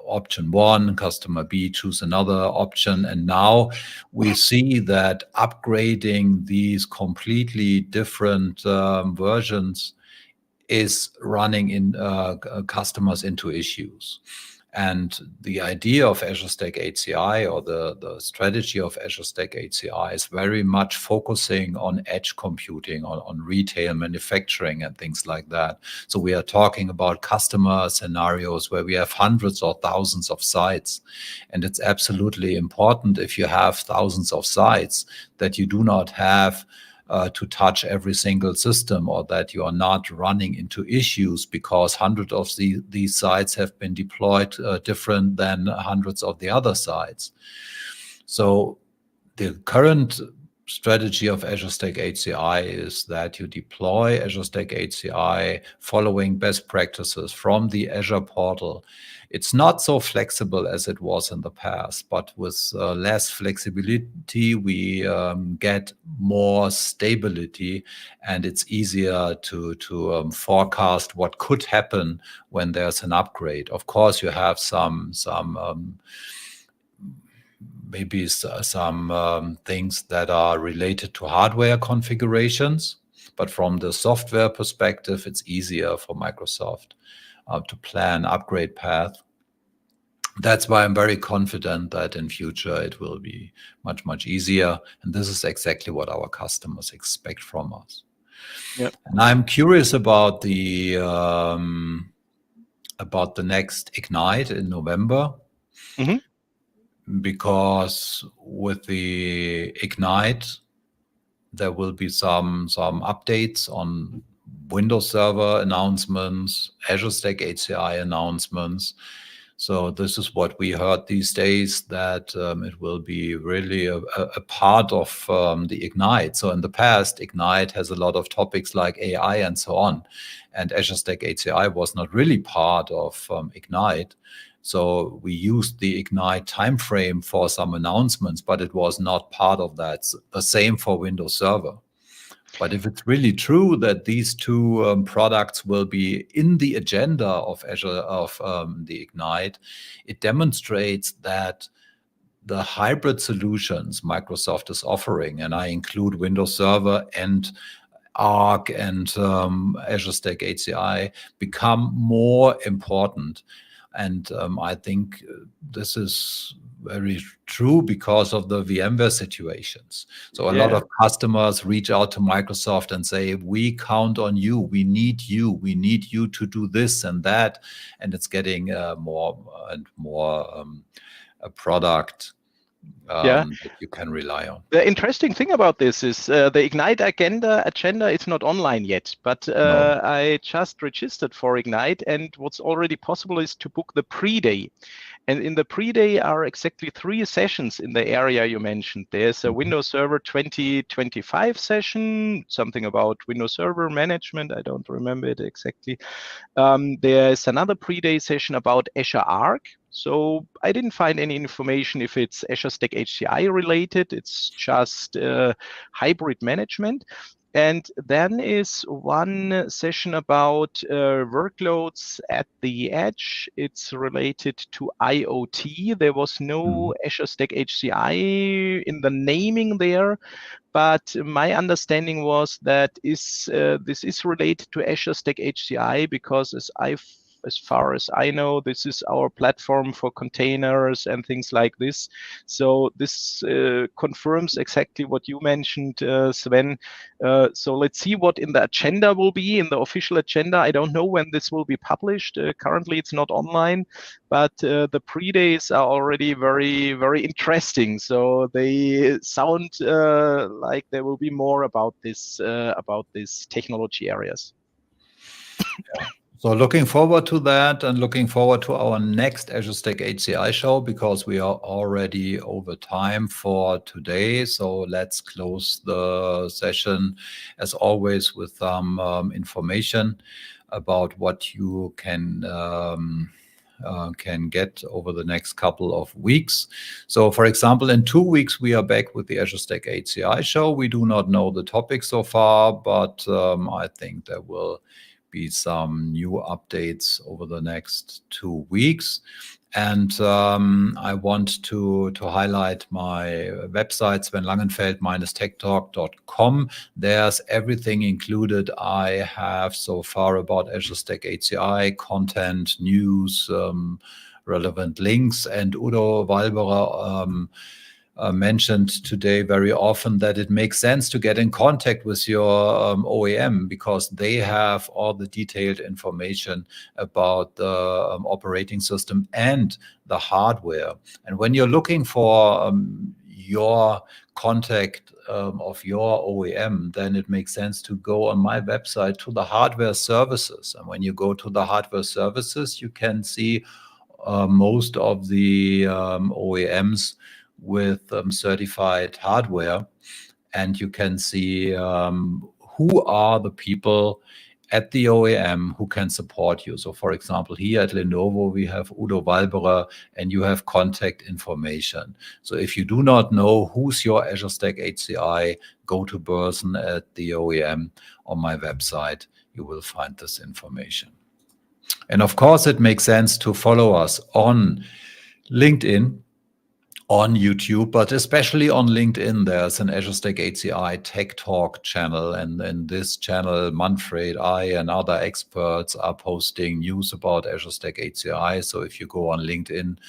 option one, customer B choose another option. And now we see that upgrading these completely different versions is running in customers into issues. And the idea of Azure Stack HCI, or the strategy of Azure Stack HCI, is very much focusing on edge computing, on retail manufacturing and things like that. So we are talking about customer scenarios where we have hundreds or thousands of sites. And it's absolutely important, if you have thousands of sites, that you do not have to touch every single system, or that you are not running into issues because hundreds of these sites have been deployed different than hundreds of the other sites. So the current strategy of Azure Stack HCI is that you deploy Azure Stack HCI following best practices from the Azure portal. It's not so flexible as it was in the past, but with less flexibility, we get more stability, and it's easier to forecast what could happen when there's an upgrade. Of course, you have maybe some things that are related to hardware configurations, but from the software perspective, it's easier for Microsoft to plan upgrade path. That's why I'm very confident that in future it will be much, much easier. And this is exactly what our customers expect from us. Yep. And I'm curious about the next Ignite in November. Mm-hmm. Because with the Ignite, there will be some updates on Windows Server announcements, Azure Stack HCI announcements. So this is what we heard these days, that it will be really a part of the Ignite. So in the past, Ignite has a lot of topics like AI and so on. And Azure Stack HCI was not really part of Ignite. So we used the Ignite timeframe for some announcements, but it was not part of that. The same for Windows Server. But if it's really true that these two products will be in the agenda of Azure, of the Ignite, it demonstrates that the hybrid solutions Microsoft is offering, and I include Windows Server and Arc and Azure Stack HCI, become more important. And I think this is very true because of the VMware situations. So a lot of customers reach out to Microsoft and say, we count on you. We need you to do this and that. And it's getting more and more a product that you can rely on. The interesting thing about this is the Ignite agenda is not online yet, but No. I just registered for Ignite, and what's already possible is to book the pre-day. And in the pre-day are exactly 3 sessions in the area you mentioned. There's a Windows Server 2025 session, something about Windows Server management. I don't remember it exactly. There's another pre-day session about Azure Arc. So I didn't find any information if it's Azure Stack HCI related. It's just hybrid management. And then is one session about workloads at the edge. It's related to IoT. There was no Azure Stack HCI in the naming there, but my understanding was that this is related to Azure Stack HCI because as far as I know, this is our platform for containers and things like this. So this confirms exactly what you mentioned, Sven. So let's see what in the agenda will be, in the official agenda. I don't know when this will be published. Currently, it's not online, but the pre-days are already very, very interesting. So they sound like there will be more about this technology areas. Yeah. So looking forward to that and looking forward to our next Azure Stack HCI show because we are already over time for today. So let's close the session as always with some information about what you can get over the next couple of weeks. So for example, in 2 weeks, we are back with the Azure Stack HCI show. We do not know the topic so far, but I think there will be some new updates over the next 2 weeks. And I want to highlight my website, svenlangenfeld-techtalk.com. There's everything included I have so far about Azure Stack HCI, content, news, relevant links. And Udo Walberer mentioned today very often that it makes sense to get in contact with your OEM because they have all the detailed information about the operating system and the hardware. And when you're looking for your contact of your OEM, then it makes sense to go on my website to the hardware services. And when you go to the hardware services, you can see most of the OEMs with certified hardware, and you can see who are the people at the OEM who can support you. So for example, here at Lenovo, we have Udo Walberer and you have contact information. So if you do not know who's your Azure Stack HCI go-to person at the OEM, on my website, you will find this information. And of course, it makes sense to follow us on LinkedIn, on YouTube, but especially on LinkedIn, there's an Azure Stack HCI Tech Talk channel. And in this channel, Manfred, I, and other experts are posting news about Azure Stack HCI. So if you go on LinkedIn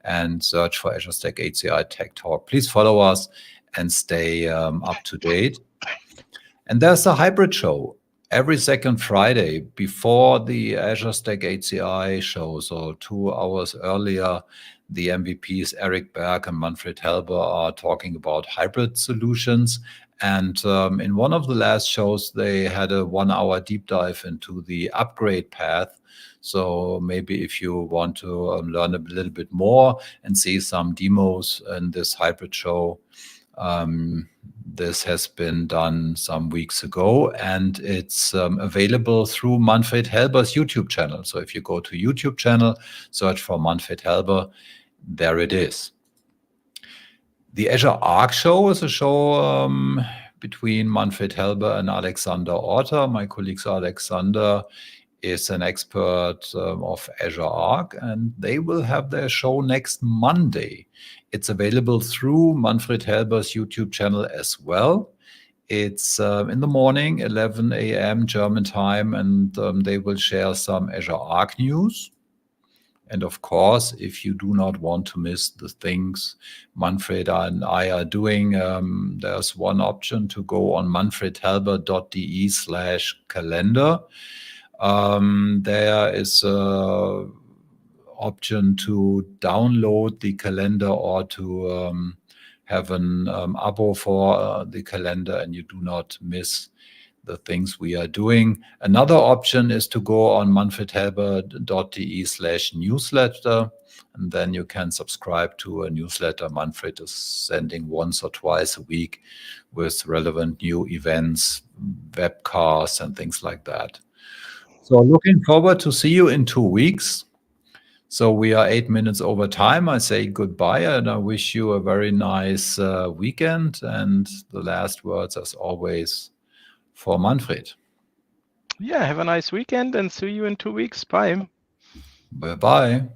and search for Azure Stack HCI Tech Talk, please follow us and stay up to date. And there's a hybrid show every second Friday before the Azure Stack HCI show. So 2 hours earlier, the MVPs Eric Berg and Manfred Helber are talking about hybrid solutions. And in one of the last shows, they had a 1-hour deep dive into the upgrade path. So maybe if you want to learn a little bit more and see some demos in this hybrid show, this has been done some weeks ago, and it's available through Manfred Helber's YouTube channel. So if you go to YouTube channel, search for Manfred Helber, there it is. The Azure Arc Show is a show between Manfred Helber and Alexander Orta. My colleague Alexander is an expert of Azure Arc, and they will have their show next Monday. It's available through Manfred Helber's YouTube channel as well. It's in the morning, 11 a.m. German time, and they will share some Azure Arc news. And of course, if you do not want to miss the things Manfred and I are doing, there's one option to go on manfredhelber.de/calendar. There is an option to download the calendar or to have an abo for the calendar, and you do not miss the things we are doing. Another option is to go on manfredhelber.de/newsletter, and then you can subscribe to a newsletter Manfred is sending once or twice a week with relevant new events, webcasts, and things like that. So looking forward to see you in 2 weeks. So we are 8 minutes over time. I say goodbye, and I wish you a very nice weekend. And the last words, as always, for Manfred. Yeah, have a nice weekend and see you in 2 weeks. Bye. Bye-bye.